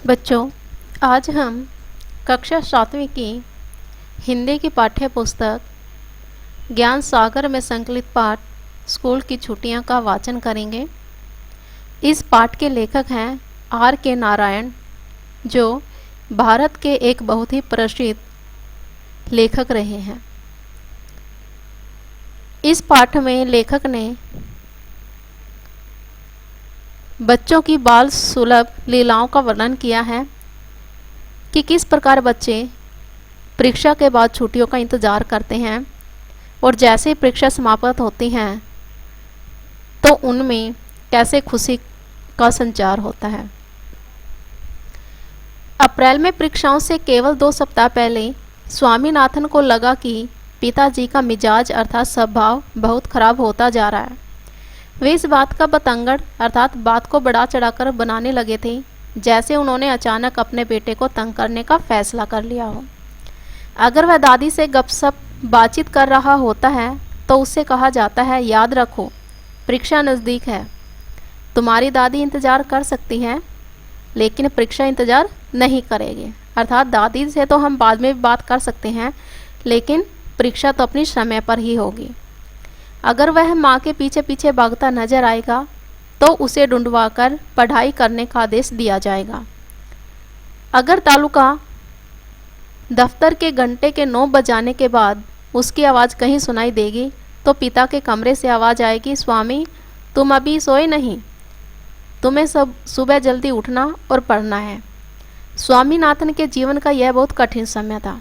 बच्चों, आज हम कक्षा 7वीं की हिंदी की पाठ्य पुस्तक ज्ञान सागर में संकलित पाठ स्कूल की छुट्टियां का वाचन करेंगे। इस पाठ के लेखक हैं आर के नारायण, जो भारत के एक बहुत ही प्रसिद्ध लेखक रहे हैं। इस पाठ में लेखक ने बच्चों की बाल सुलभ लीलाओं का वर्णन किया है कि किस प्रकार बच्चे परीक्षा के बाद छुट्टियों का इंतज़ार करते हैं और जैसे ही परीक्षा समाप्त होती हैं तो उनमें कैसे खुशी का संचार होता है। अप्रैल में परीक्षाओं से केवल 2 सप्ताह पहले स्वामीनाथन को लगा कि पिताजी का मिजाज अर्थात स्वभाव बहुत खराब होता जा रहा है। वे इस बात का बतंगड़ अर्थात बात को बढ़ा चढ़ाकर बनाने लगे थे, जैसे उन्होंने अचानक अपने बेटे को तंग करने का फैसला कर लिया हो। अगर वह दादी से गपशप बातचीत कर रहा होता है तो उससे कहा जाता है, याद रखो परीक्षा नज़दीक है। तुम्हारी दादी इंतज़ार कर सकती हैं लेकिन परीक्षा इंतज़ार नहीं करेगी। अर्थात दादी से तो हम बाद में भी बात कर सकते हैं लेकिन परीक्षा तो अपनी समय पर ही होगी। अगर वह माँ के पीछे पीछे भागता नजर आएगा तो उसे ढूंढवाकर पढ़ाई करने का आदेश दिया जाएगा। अगर तालुका दफ्तर के घंटे के 9 बजाने के बाद उसकी आवाज़ कहीं सुनाई देगी तो पिता के कमरे से आवाज़ आएगी, स्वामी तुम अभी सोए नहीं, तुम्हें सब सुबह जल्दी उठना और पढ़ना है। स्वामीनाथन के जीवन का यह बहुत कठिन समय था।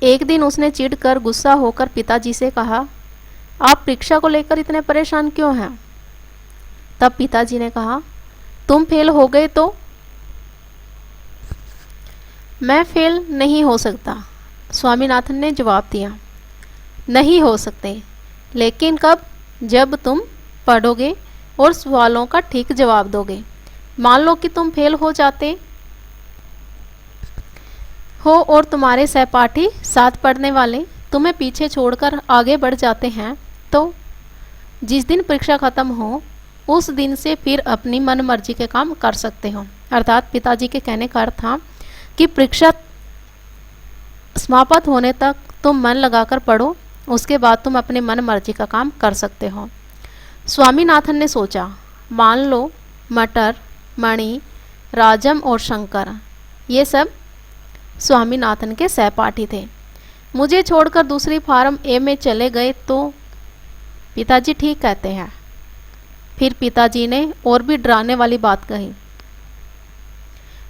एक दिन उसने चिढ़कर गुस्सा होकर पिताजी से कहा, आप परीक्षा को लेकर इतने परेशान क्यों हैं? तब पिताजी ने कहा, तुम फेल हो गए तो? मैं फेल नहीं हो सकता, स्वामीनाथन ने जवाब दिया। नहीं हो सकते, लेकिन कब? जब तुम पढ़ोगे और सवालों का ठीक जवाब दोगे। मान लो कि तुम फेल हो जाते हो और तुम्हारे सहपाठी साथ पढ़ने वाले तुम्हें पीछे छोड़कर आगे बढ़ जाते हैं, तो जिस दिन परीक्षा खत्म हो उस दिन से फिर अपनी मन मर्जी के काम कर सकते हो। अर्थात पिताजी के कहने का अर्थ था कि परीक्षा समाप्त होने तक तुम मन लगाकर पढ़ो, उसके बाद तुम अपने मन मर्जी का काम कर सकते हो। स्वामीनाथन ने सोचा, मान लो मटर, मणि, राजम और शंकर ये सब स्वामीनाथन के सहपाठी थे, मुझे छोड़कर दूसरी फार्म ए में चले गए तो? पिताजी ठीक कहते हैं। फिर पिताजी ने और भी डराने वाली बात कही,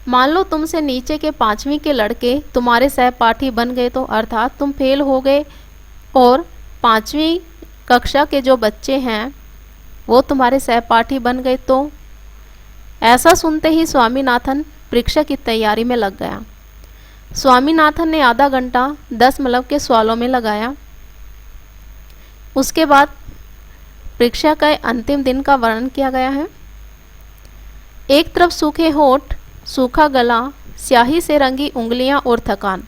मान लो तुमसे नीचे के 5वीं के लड़के तुम्हारे सहपाठी बन गए तो? अर्थात तुम फेल हो गए और 5वीं कक्षा के जो बच्चे हैं वो तुम्हारे सहपाठी बन गए तो? ऐसा सुनते ही स्वामीनाथन परीक्षा की तैयारी में लग गया। स्वामीनाथन ने आधा घंटा 10 मतलब के सवालों में लगाया। उसके बाद परीक्षा के अंतिम दिन का वर्णन किया गया है। एक तरफ सूखे होठ, सूखा गला, स्याही से रंगी उंगलियां और थकान,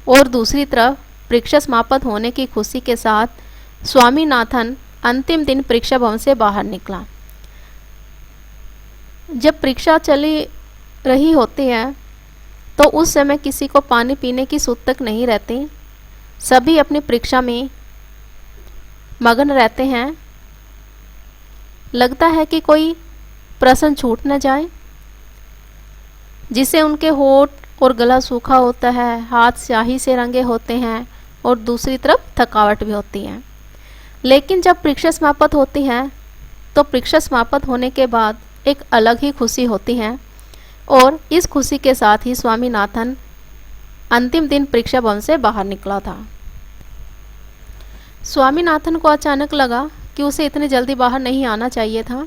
और दूसरी तरफ परीक्षा समाप्त होने की खुशी के साथ स्वामीनाथन अंतिम दिन परीक्षा भवन से बाहर निकला। जब परीक्षा चली रही होती है तो उस समय किसी को पानी पीने की सुध तक नहीं रहती। सभी अपनी परीक्षा में मगन रहते हैं। लगता है कि कोई प्रश्न छूट न जाए, जिससे उनके होठ और गला सूखा होता है, हाथ स्याही से रंगे होते हैं और दूसरी तरफ थकावट भी होती है। लेकिन जब परीक्षा समाप्त होती है तो परीक्षा समाप्त होने के बाद एक अलग ही खुशी होती है और इस खुशी के साथ ही स्वामीनाथन अंतिम दिन परीक्षा भवन से बाहर निकला था। स्वामीनाथन को अचानक लगा कि उसे इतनी जल्दी बाहर नहीं आना चाहिए था,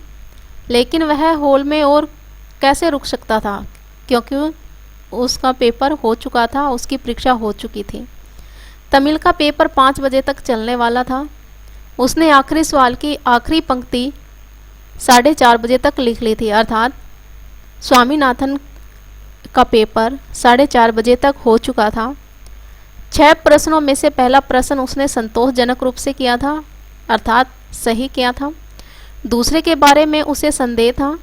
लेकिन वह हॉल में और कैसे रुक सकता था, क्योंकि उसका पेपर हो चुका था, उसकी परीक्षा हो चुकी थी। तमिल का पेपर 5 बजे तक चलने वाला था। उसने आखिरी सवाल की आखिरी पंक्ति 4:30 बजे तक लिख ली थी। अर्थात स्वामीनाथन का पेपर 4:30 बजे तक हो चुका था। 6 प्रश्नों में से पहला प्रश्न उसने संतोषजनक रूप से किया था, अर्थात सही किया था। दूसरे के बारे में उसे संदेह था,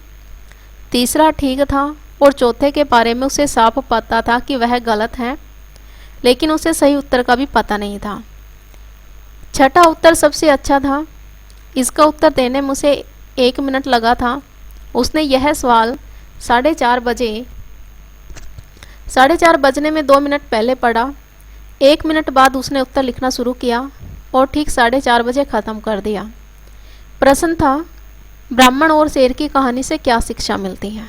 तीसरा ठीक था और चौथे के बारे में उसे साफ पता था कि वह गलत है, लेकिन उसे सही उत्तर का भी पता नहीं था। छठा उत्तर सबसे अच्छा था। इसका उत्तर देने में उसे 1 मिनट लगा था। उसने यह सवाल 4:30 बजने में 2 मिनट पहले पढ़ा। 1 मिनट बाद उसने उत्तर लिखना शुरू किया और ठीक 4:30 बजे ख़त्म कर दिया। प्रश्न था, ब्राह्मण और शेर की कहानी से क्या शिक्षा मिलती है।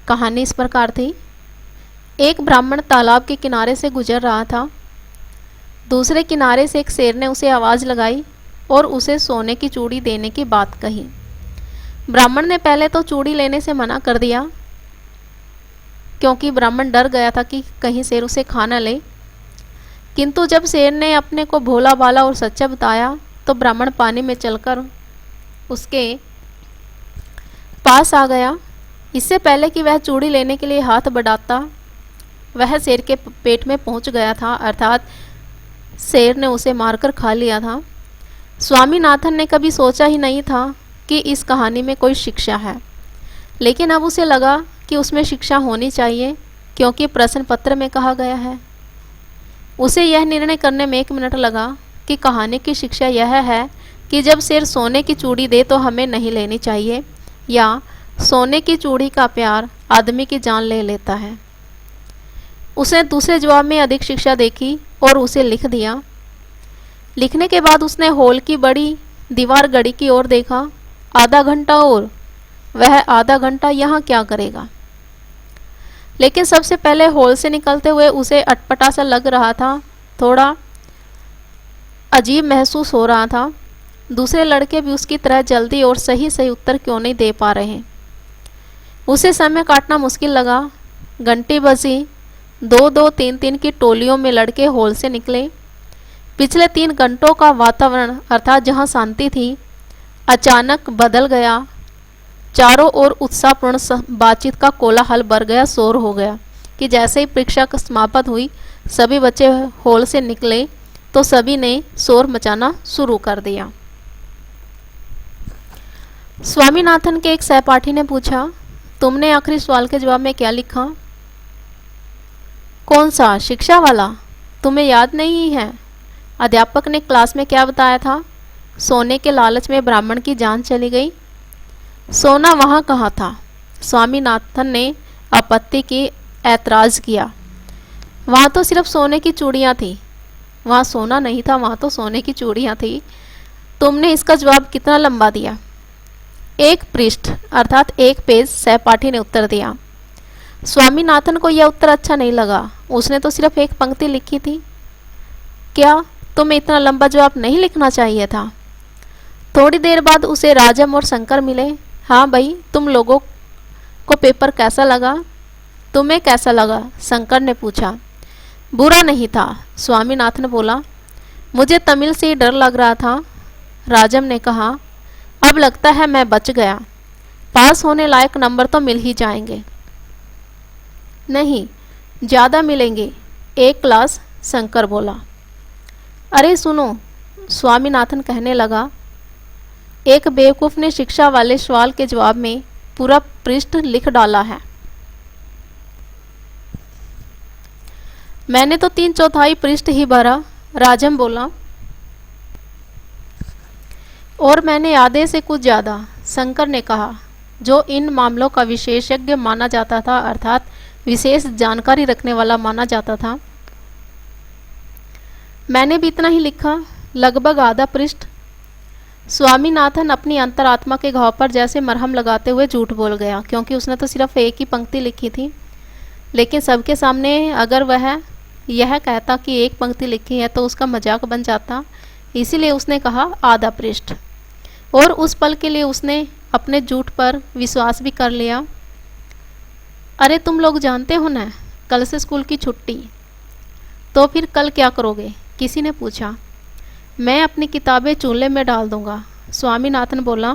कहानी इस प्रकार थी। एक ब्राह्मण तालाब के किनारे से गुजर रहा था। दूसरे किनारे से एक शेर ने उसे आवाज़ लगाई और उसे सोने की चूड़ी देने की बात कही। ब्राह्मण ने पहले तो चूड़ी लेने से मना कर दिया, क्योंकि ब्राह्मण डर गया था कि कहीं शेर उसे खा न ले। किंतु जब शेर ने अपने को भोला भाला और सच्चा बताया तो ब्राह्मण पानी में चलकर उसके पास आ गया। इससे पहले कि वह चूड़ी लेने के लिए हाथ बढ़ाता, वह शेर के पेट में पहुंच गया था, अर्थात शेर ने उसे मारकर खा लिया था। स्वामीनाथन ने कभी सोचा ही नहीं था कि इस कहानी में कोई शिक्षा है, लेकिन अब उसे लगा कि उसमें शिक्षा होनी चाहिए, क्योंकि प्रश्न पत्र में कहा गया है। उसे यह निर्णय करने में 1 मिनट लगा कि कहानी की शिक्षा यह है कि जब शेर सोने की चूड़ी दे तो हमें नहीं लेनी चाहिए, या सोने की चूड़ी का प्यार आदमी की जान ले लेता है। उसने दूसरे जवाब में अधिक शिक्षा देखी और उसे लिख दिया। लिखने के बाद उसने हॉल की बड़ी दीवार घड़ी की ओर देखा। आधा घंटा और, वह आधा घंटा यहाँ क्या करेगा। लेकिन सबसे पहले हॉल से निकलते हुए उसे अटपटा सा लग रहा था, थोड़ा अजीब महसूस हो रहा था। दूसरे लड़के भी उसकी तरह जल्दी और सही सही उत्तर क्यों नहीं दे पा रहे। उसे समय काटना मुश्किल लगा। घंटी बजी। 2-2, 3-3 की टोलियों में लड़के हॉल से निकले। पिछले 3 घंटों का वातावरण, अर्थात जहाँ शांति थी, अचानक बदल गया। चारों ओर उत्साहपूर्ण बातचीत का कोलाहल भर गया। शोर हो गया कि जैसे ही परीक्षा समाप्त हुई, सभी बच्चे हॉल से निकले तो सभी ने शोर मचाना शुरू कर दिया। स्वामीनाथन के एक सहपाठी ने पूछा, तुमने आखिरी सवाल के जवाब में क्या लिखा। कौन सा, शिक्षा वाला? तुम्हें याद नहीं है अध्यापक ने क्लास में क्या बताया था? सोने के लालच में ब्राह्मण की जान चली गई। सोना वहाँ कहाँ था? स्वामीनाथन ने आपत्ति की, ऐतराज़ किया। वहाँ तो सिर्फ सोने की चूड़ियाँ थी। वहाँ सोना नहीं था, वहाँ तो सोने की चूड़ियाँ थी। तुमने इसका जवाब कितना लंबा दिया? 1 पृष्ठ, अर्थात 1 पेज, सहपाठी ने उत्तर दिया। स्वामीनाथन को यह उत्तर अच्छा नहीं लगा। उसने तो सिर्फ 1 पंक्ति लिखी थी। क्या तुम्हें इतना लंबा जवाब नहीं लिखना चाहिए था? थोड़ी देर बाद उसे राजम और शंकर मिले। हाँ भाई, तुम लोगों को पेपर कैसा लगा? तुम्हें कैसा लगा? शंकर ने पूछा। बुरा नहीं था, स्वामीनाथन बोला। मुझे तमिल से ही डर लग रहा था। राजम ने कहा, अब लगता है मैं बच गया। पास होने लायक नंबर तो मिल ही जाएंगे। नहीं, ज़्यादा मिलेंगे, 1 क्लास, शंकर बोला। अरे सुनो, स्वामीनाथन कहने लगा, एक बेवकूफ़ ने शिक्षा वाले सवाल के जवाब में पूरा पृष्ठ लिख डाला है। मैंने तो 3/4 पृष्ठ ही भरा, राजम बोला। और मैंने आधे से कुछ ज़्यादा, शंकर ने कहा, जो इन मामलों का विशेषज्ञ माना जाता था, अर्थात विशेष जानकारी रखने वाला माना जाता था। मैंने भी इतना ही लिखा, लगभग आधा पृष्ठ। स्वामीनाथन अपनी अंतरात्मा के घाव पर जैसे मरहम लगाते हुए झूठ बोल गया, क्योंकि उसने तो सिर्फ 1 ही पंक्ति लिखी थी। लेकिन सबके सामने अगर वह यह कहता कि 1 पंक्ति लिखी है तो उसका मजाक बन जाता। इसीलिए उसने कहा आधा पृष्ठ, और उस पल के लिए उसने अपने झूठ पर विश्वास भी कर लिया। अरे तुम लोग जानते हो ना, कल से स्कूल की छुट्टी। तो फिर कल क्या करोगे? किसी ने पूछा। मैं अपनी किताबें चूल्हे में डाल दूंगा, स्वामीनाथन बोला।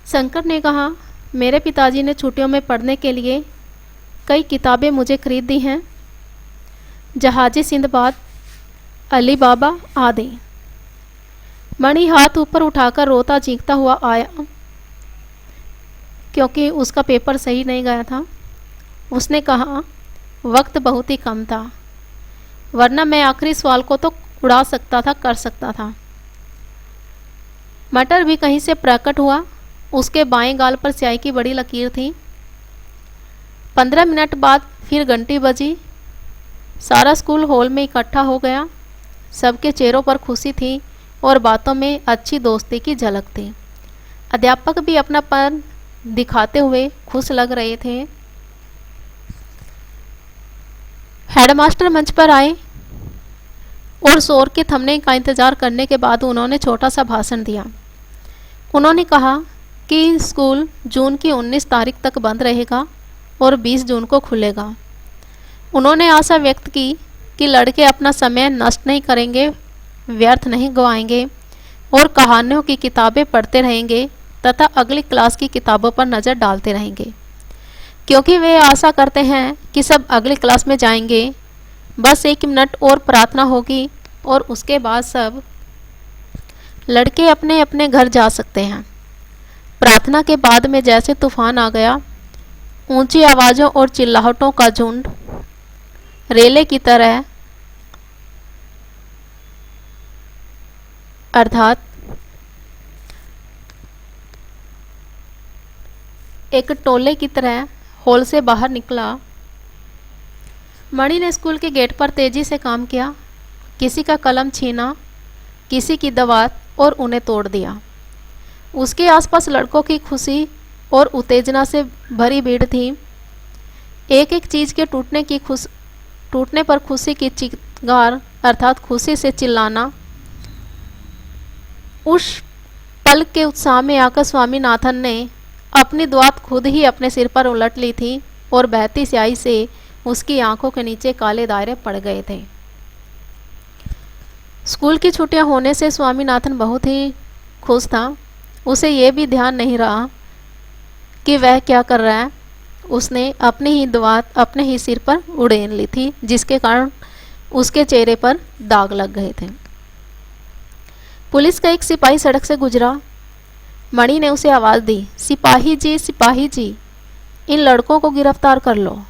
शंकर ने कहा, मेरे पिताजी ने छुट्टियों में पढ़ने के लिए कई किताबें मुझे खरीद दी हैं, जहाजी सिंदबाद, अली बाबा आदि। मणि हाथ ऊपर उठाकर रोता चीखता हुआ आया, क्योंकि उसका पेपर सही नहीं गया था। उसने कहा, वक्त बहुत ही कम था, वरना मैं आखिरी सवाल को तो उड़ा सकता था, कर सकता था। मटर भी कहीं से प्रकट हुआ। उसके बाएं गाल पर स्याही की बड़ी लकीर थी। 15 मिनट बाद फिर घंटी बजी। सारा स्कूल हॉल में इकट्ठा हो गया। सबके चेहरों पर खुशी थी और बातों में अच्छी दोस्ती की झलक थी। अध्यापक भी अपनापन दिखाते हुए खुश लग रहे थे। हेडमास्टर मंच पर आए और शोर के थमने का इंतज़ार करने के बाद उन्होंने छोटा सा भाषण दिया। उन्होंने कहा कि स्कूल जून की 19 तारीख तक बंद रहेगा और 20 जून को खुलेगा। उन्होंने आशा व्यक्त की कि लड़के अपना समय नष्ट नहीं करेंगे, व्यर्थ नहीं गवाएंगे और कहानियों की किताबें पढ़ते रहेंगे तथा अगली क्लास की किताबों पर नज़र डालते रहेंगे, क्योंकि वे आशा करते हैं कि सब अगली क्लास में जाएंगे। बस 1 मिनट और प्रार्थना होगी और उसके बाद सब लड़के अपने अपने घर जा सकते हैं। प्रार्थना के बाद में जैसे तूफान आ गया। ऊंची आवाज़ों और चिल्लाहटों का झुंड रेले की तरह, अर्थात एक टोले की तरह हॉल से बाहर निकला। मणि ने स्कूल के गेट पर तेजी से काम किया। किसी का कलम छीना, किसी की दवात और उन्हें तोड़ दिया। उसके आसपास लड़कों की खुशी और उत्तेजना से भरी भीड़ थी। एक एक चीज़ के टूटने पर खुशी की चित्कार, अर्थात खुशी से चिल्लाना। उस पल के उत्साह में आकर स्वामीनाथन ने अपनी दुआत खुद ही अपने सिर पर उलट ली थी और बहती स्याही से उसकी आंखों के नीचे काले दायरे पड़ गए थे। स्कूल की छुट्टियां होने से स्वामीनाथन बहुत ही खुश था। उसे यह भी ध्यान नहीं रहा कि वह क्या कर रहा है। उसने अपनी ही दुआत अपने ही सिर पर उड़ेल ली थी, जिसके कारण उसके चेहरे पर दाग लग गए थे। पुलिस का एक सिपाही सड़क से गुजरा। मणि ने उसे आवाज़ दी, सिपाही जी, इन लड़कों को गिरफ्तार कर लो।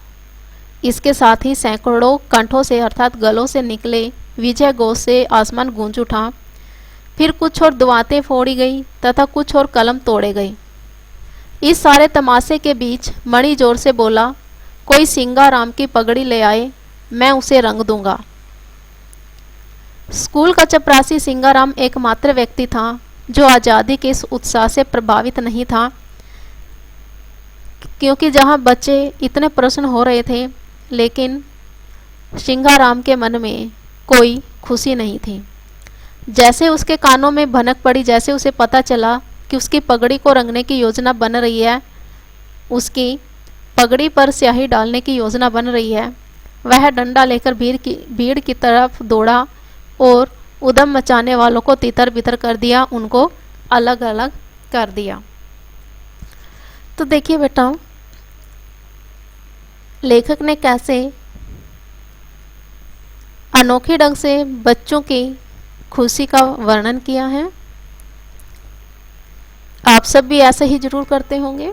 इसके साथ ही सैकड़ों कंठों से, अर्थात गलों से निकले विजय घोष से आसमान गूंज उठा। फिर कुछ और दुआतें फोड़ी गई तथा कुछ और कलम तोड़े गए। इस सारे तमाशे के बीच मणि जोर से बोला, कोई सिंगाराम की पगड़ी ले आए, मैं उसे रंग दूंगा। स्कूल का चपरासी सिंगाराम एकमात्र व्यक्ति था जो आज़ादी के इस उत्साह से प्रभावित नहीं था, क्योंकि जहां बच्चे इतने प्रसन्न हो रहे थे, लेकिन सिंगाराम के मन में कोई खुशी नहीं थी। जैसे उसके कानों में भनक पड़ी, जैसे उसे पता चला कि उसकी पगड़ी को रंगने की योजना बन रही है, उसकी पगड़ी पर स्याही डालने की योजना बन रही है, वह डंडा लेकर भीड़ की तरफ दौड़ा और उद्यम मचाने वालों को तितर बितर कर दिया, उनको अलग अलग कर दिया। तो देखिए बेटा, लेखक ने कैसे अनोखे ढंग से बच्चों की खुशी का वर्णन किया है। आप सब भी ऐसा ही जरूर करते होंगे।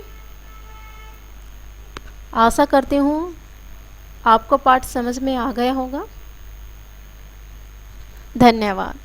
आशा करती हूँ आपको पाठ समझ में आ गया होगा। धन्यवाद।